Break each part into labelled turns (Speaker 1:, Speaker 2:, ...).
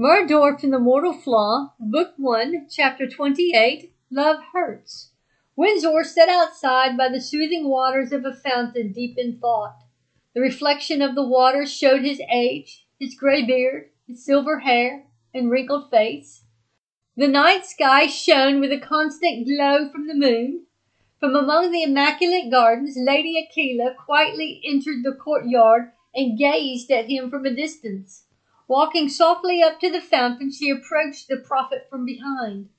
Speaker 1: Murdorf in the Mortal Flaw, Book 1, Chapter 28, Love Hurts. WIndsor sat outside by the soothing waters of a fountain deep in thought. The reflection of the waters showed his age, his gray beard, his silver hair, and wrinkled face. The night sky shone with a constant glow from the moon. From among the immaculate gardens, Lady Aquila quietly entered the courtyard and gazed at him from a distance. Walking softly up to the fountain, she approached the prophet from behind.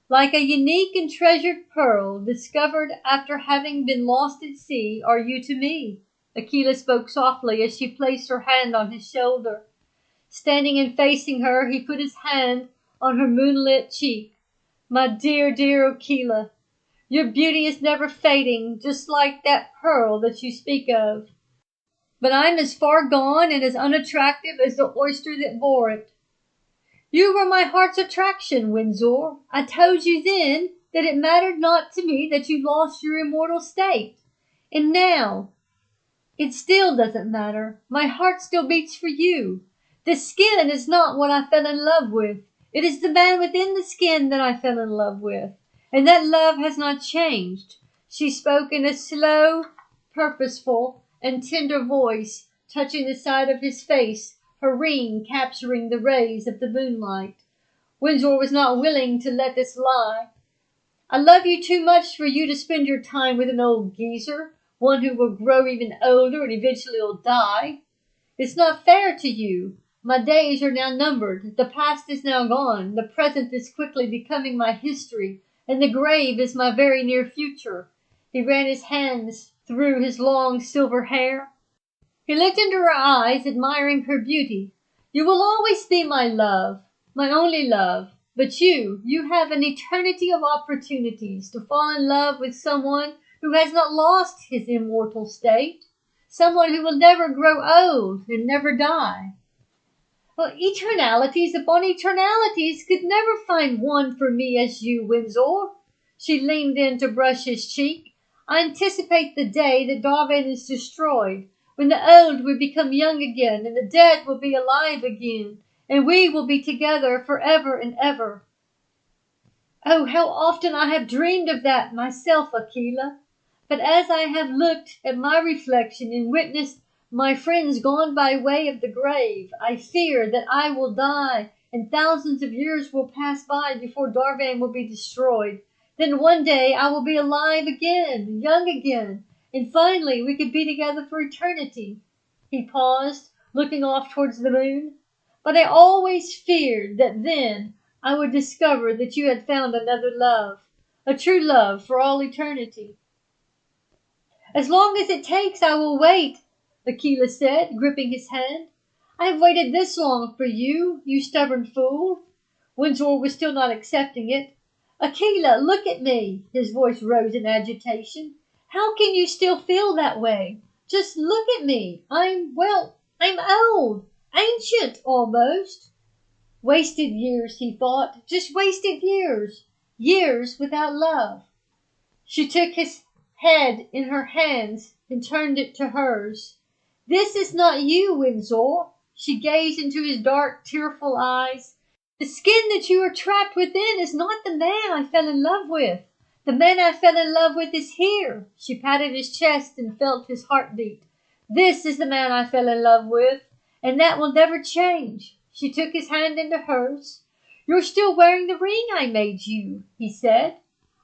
Speaker 1: Like a unique and treasured pearl, discovered after having been lost at sea, are you to me. Aquila spoke softly as she placed her hand on his shoulder. Standing and facing her, he put his hand on her moonlit cheek. My dear, dear Aquila, your beauty is never fading, just like that pearl that you speak of. But I'm as far gone and as unattractive as the oyster that bore it. You were my heart's attraction, WIndsor. I told you then that it mattered not to me that you lost your immortal state. And now, it still doesn't matter. My heart still beats for you. The skin is not what I fell in love with. It is the man within the skin that I fell in love with. And that love has not changed. She spoke in a slow, purposeful, and tender voice, touching the side of his face, her ring capturing the rays of the moonlight. WIndsor was not willing to let this lie. I love you too much for you to spend your time with an old geezer, one who will grow even older and eventually will die. It's not fair to you. My days are now numbered. The past is now gone. The present is quickly becoming my history, and the grave is my very near future. He ran his hands through his long silver hair. He looked into her eyes, admiring her beauty. You will always be my love, my only love. But you have an eternity of opportunities to fall in love with someone who has not lost his immortal state, someone who will never grow old and never die. Well, eternalities upon eternalities could never find one for me as you, WIndsor. She leaned in to brush his cheek. I anticipate the day that Darwin is destroyed, when the old will become young again, and the dead will be alive again, and we will be together forever and ever. Oh, how often I have dreamed of that myself, Aquila. But as I have looked at my reflection and witnessed my friends gone by way of the grave, I fear that I will die, and thousands of years will pass by before Darwin will be destroyed. Then one day I will be alive again, young again, and finally we could be together for eternity. He paused, looking off towards the moon. But I always feared that then I would discover that you had found another love, a true love for all eternity. As long as it takes, I will wait, Aquila said, gripping his hand. I have waited this long for you, you stubborn fool. WIndsor was still not accepting it. Aquila, look at me. His voice rose in agitation. How can you still feel that way? Just look at me. I'm old, ancient almost. Wasted years, he thought, just wasted years. Years without love. She took his head in her hands and turned it to hers. This is not you, WIndsor. She gazed into his dark, tearful eyes. The skin that you are trapped within is not the man I fell in love with. The man I fell in love with is here. She patted his chest and felt his heartbeat. This is the man I fell in love with, and that will never change. She took his hand into hers. You're still wearing the ring I made you, he said.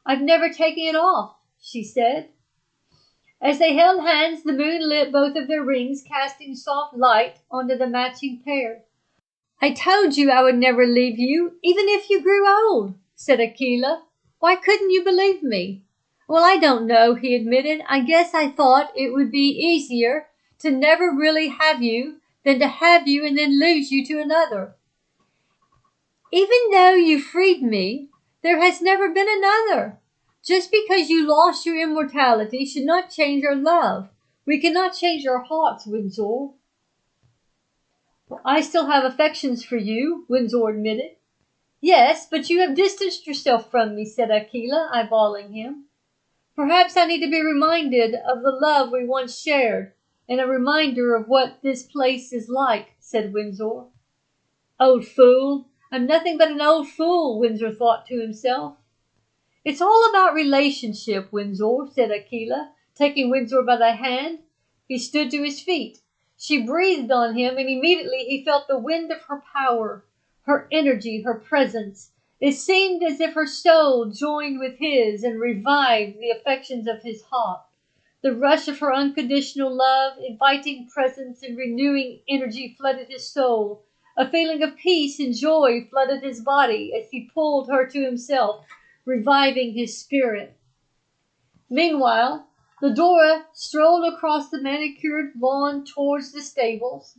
Speaker 1: I've never taken it off, she said. As they held hands, the moon lit both of their rings, casting soft light onto the matching pair. I told you I would never leave you, even if you grew old, said Aquila. Why couldn't you believe me? Well, I don't know, he admitted. I guess I thought it would be easier to never really have you than to have you and then lose you to another. Even though you freed me, there has never been another. Just because you lost your immortality should not change our love. We cannot change our hearts, WIndsor. I still have affections for you, WIndsor admitted. Yes, but you have distanced yourself from me, said Aquila, eyeballing him. Perhaps I need to be reminded of the love we once shared, and a reminder of what this place is like, said WIndsor. Old fool, I'm nothing but an old fool, Windsor thought to himself. It's all about relationship, Windsor, said Aquila, taking Windsor by the hand. He stood to his feet. She breathed on him, and immediately he felt the wind of her power, her energy, her presence. It seemed as if her soul joined with his and revived the affections of his heart. The rush of her unconditional love, inviting presence and renewing energy flooded his soul. A feeling of peace and joy flooded his body as he pulled her to himself, reviving his spirit. Meanwhile, Medora strolled across the manicured lawn towards the stables.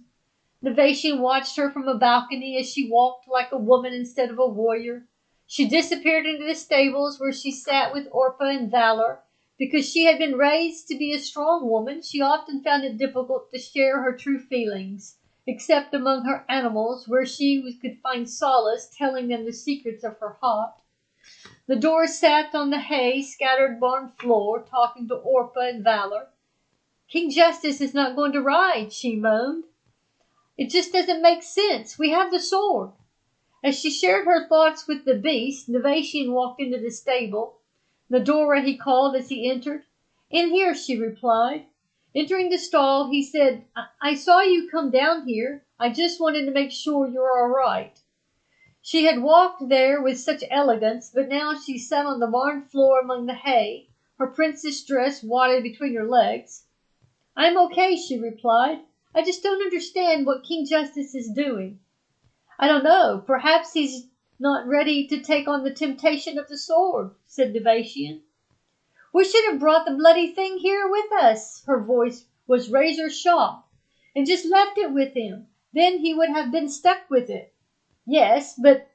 Speaker 1: Novatian watched her from a balcony as she walked like a woman instead of a warrior. She disappeared into the stables where she sat with Orpah and Valor. Because she had been raised to be a strong woman, she often found it difficult to share her true feelings, except among her animals, where she could find solace telling them the secrets of her heart. Medora sat on the hay scattered barn floor, talking to Orpah and Valor. King Justice is not going to ride, she moaned. It just doesn't make sense. We have the sword. As she shared her thoughts with the beast, Novatian walked into the stable. Medora, he called as he entered. In here, she replied. Entering the stall, he said, I saw you come down here. I just wanted to make sure you're all right. She had walked there with such elegance, but now she sat on the barn floor among the hay, her princess dress wadded between her legs. I'm okay, she replied. I just don't understand what King Justice is doing. I don't know. Perhaps he's not ready to take on the temptation of the sword, said Novatian. We should have brought the bloody thing here with us, her voice was razor sharp, and just left it with him. Then he would have been stuck with it. Yes, but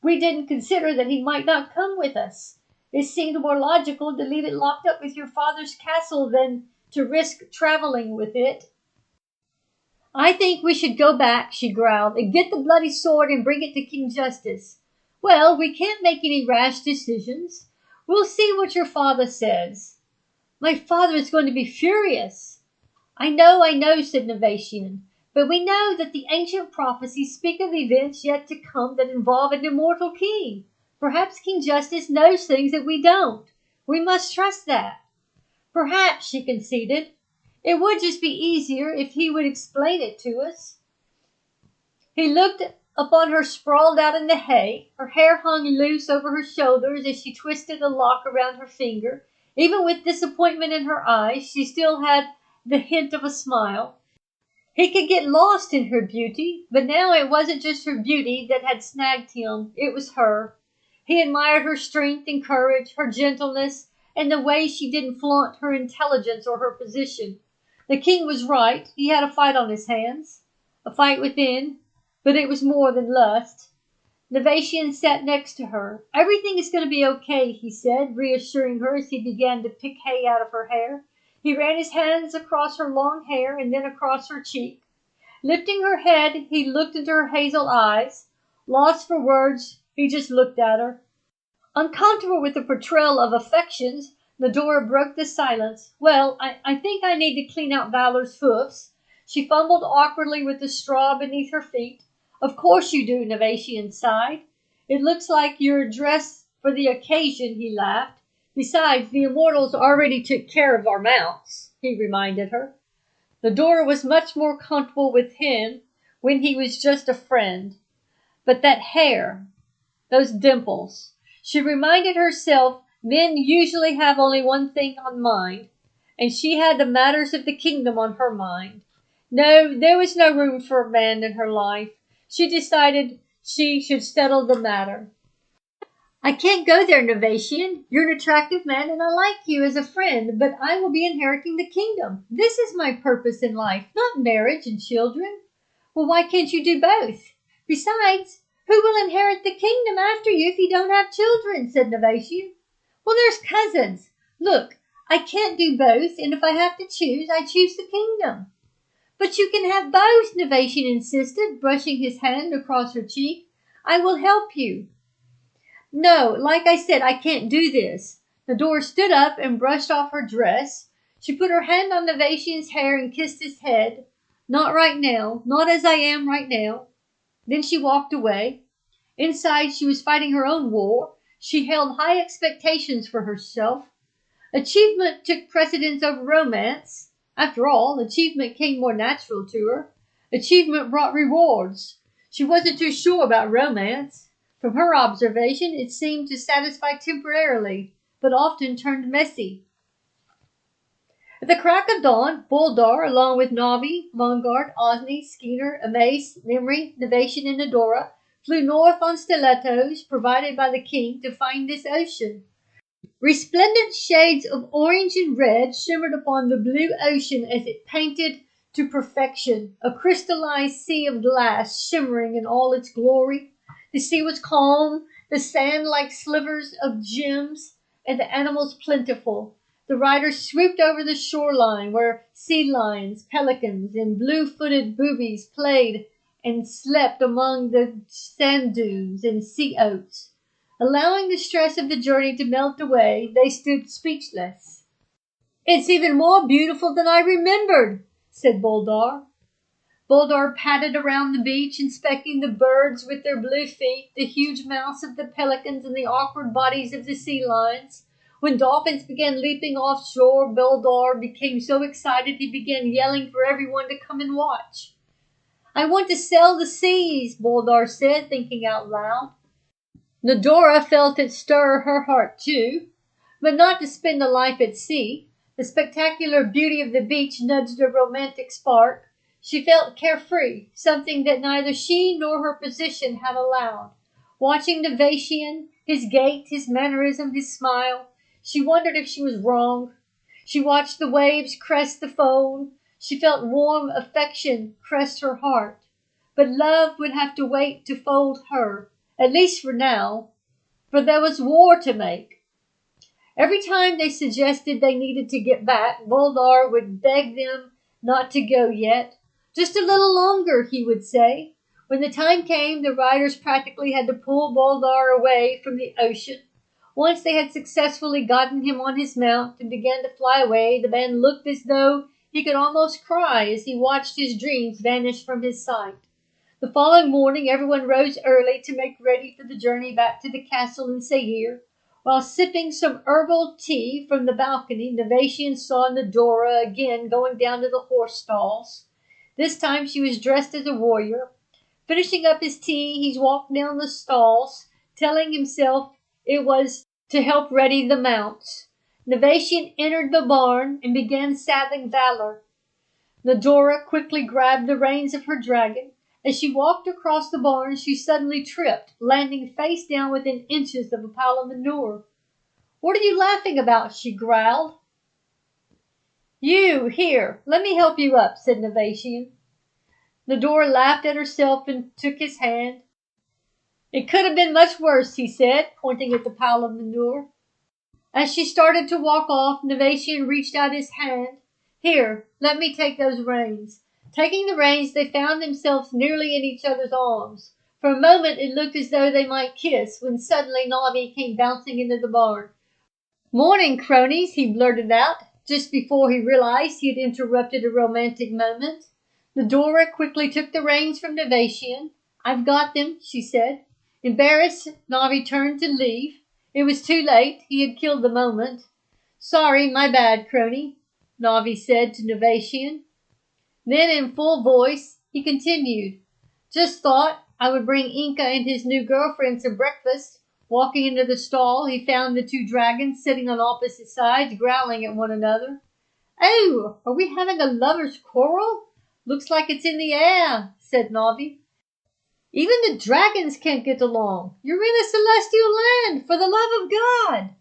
Speaker 1: we didn't consider that he might not come with us. It seemed more logical to leave it locked up with your father's castle than to risk traveling with it. I think we should go back, she growled, and get the bloody sword and bring it to King Justice. Well, we can't make any rash decisions. We'll see what your father says. My father is going to be furious. I know, said Novatian, but we know that the ancient prophecies speak of events yet to come that involve an immortal king. Perhaps King Justice knows things that we don't. We must trust that. Perhaps, she conceded. It would just be easier if he would explain it to us. He looked upon her sprawled out in the hay. Her hair hung loose over her shoulders as she twisted a lock around her finger. Even with disappointment in her eyes, she still had the hint of a smile. He could get lost in her beauty, but now it wasn't just her beauty that had snagged him. It was her. He admired her strength and courage, her gentleness, and the way she didn't flaunt her intelligence or her position. The king was right. He had a fight on his hands, a fight within, but it was more than lust. Novatian sat next to her. Everything is going to be okay, he said, reassuring her as he began to pick hay out of her hair. He ran his hands across her long hair and then across her cheek. Lifting her head, he looked into her hazel eyes. Lost for words, he just looked at her. Uncomfortable with the portrayal of affections, Medora broke the silence. Well, I think I need to clean out Valor's hoofs. She fumbled awkwardly with the straw beneath her feet. Of course you do, Novatian sighed. It looks like you're dressed for the occasion, he laughed. Besides, the immortals already took care of our mounts, he reminded her. Medora was much more comfortable with him when he was just a friend. But that hair, those dimples. She reminded herself men usually have only one thing on mind, and she had the matters of the kingdom on her mind. No, there was no room for a man in her life. She decided she should settle the matter. I can't go there, Novatian. You're an attractive man, and I like you as a friend, but I will be inheriting the kingdom. This is my purpose in life, not marriage and children. Well, why can't you do both? Besides, who will inherit the kingdom after you if you don't have children, said Novatian. Well, there's cousins. Look, I can't do both, and if I have to choose, I choose the kingdom. But you can have both, Novatian insisted, brushing his hand across her cheek. I will help you. No, like I said, I can't do this. Medora stood up and brushed off her dress. She put her hand on Novatian's hair and kissed his head. Not right now, not as I am right now. Then she walked away. Inside, she was fighting her own war. She held high expectations for herself. Achievement took precedence over romance. After all, achievement came more natural to her. Achievement brought rewards. She wasn't too sure about romance. From her observation, it seemed to satisfy temporarily, but often turned messy. At the crack of dawn, Boldar, along with Navi, Mongard, Osney, Skeeter, Amace, Memory, Novation, and Nadora, flew north on stilettos provided by the king to find this ocean. Resplendent shades of orange and red shimmered upon the blue ocean as it painted to perfection, a crystallized sea of glass shimmering in all its glory. The sea was calm, the sand like slivers of gems, and the animals plentiful. The riders swooped over the shoreline where sea lions, pelicans, and blue-footed boobies played and slept among the sand dunes and sea oats. Allowing the stress of the journey to melt away, they stood speechless. "It's even more beautiful than I remembered," said Boldar. Boldar padded around the beach, inspecting the birds with their blue feet, the huge mouths of the pelicans, and the awkward bodies of the sea lions. When dolphins began leaping offshore, Boldar became so excited he began yelling for everyone to come and watch. "I want to sail the seas," Boldar said, thinking out loud. Nadora felt it stir her heart too, but not to spend a life at sea. The spectacular beauty of the beach nudged a romantic spark. She felt carefree, something that neither she nor her position had allowed. Watching Novation, his gait, his mannerism, his smile, she wondered if she was wrong. She watched the waves crest the foam. She felt warm affection crest her heart. But love would have to wait to fold her, at least for now, for there was war to make. Every time they suggested they needed to get back, Boldar would beg them not to go yet. "Just a little longer," he would say. When the time came, the riders practically had to pull Boldar away from the ocean. Once they had successfully gotten him on his mount and began to fly away, the man looked as though he could almost cry as he watched his dreams vanish from his sight. The following morning, everyone rose early to make ready for the journey back to the castle in Sair. While sipping some herbal tea from the balcony, Novation saw Nadora again going down to the horse stalls. This time she was dressed as a warrior. Finishing up his tea, he walked down the stalls, telling himself it was to help ready the mounts. Novation entered the barn and began saddling Valor. Nadora quickly grabbed the reins of her dragon. As she walked across the barn, she suddenly tripped, landing face down within inches of a pile of manure. "What are you laughing about?" she growled. "You, here, let me help you up," said Novation. Nadora laughed at herself and took his hand. "It could have been much worse," he said, pointing at the pile of manure. As she started to walk off, Novation reached out his hand. "Here, let me take those reins." Taking the reins, they found themselves nearly in each other's arms. For a moment it looked as though they might kiss, when suddenly Navi came bouncing into the barn. "Morning, cronies," he blurted out, just before he realized he had interrupted a romantic moment. Nadora quickly took the reins from Novation. "I've got them," she said. Embarrassed, Navi turned to leave. It was too late. He had killed the moment. "Sorry, my bad, crony," Navi said to Novation. Then in full voice, he continued, "Just thought I would bring Inca and his new girlfriend some breakfast." Walking into the stall, he found the two dragons sitting on opposite sides, growling at one another. "Oh, are we having a lover's quarrel? Looks like it's in the air," said Navi. "Even the dragons can't get along. You're in a celestial land, for the love of God."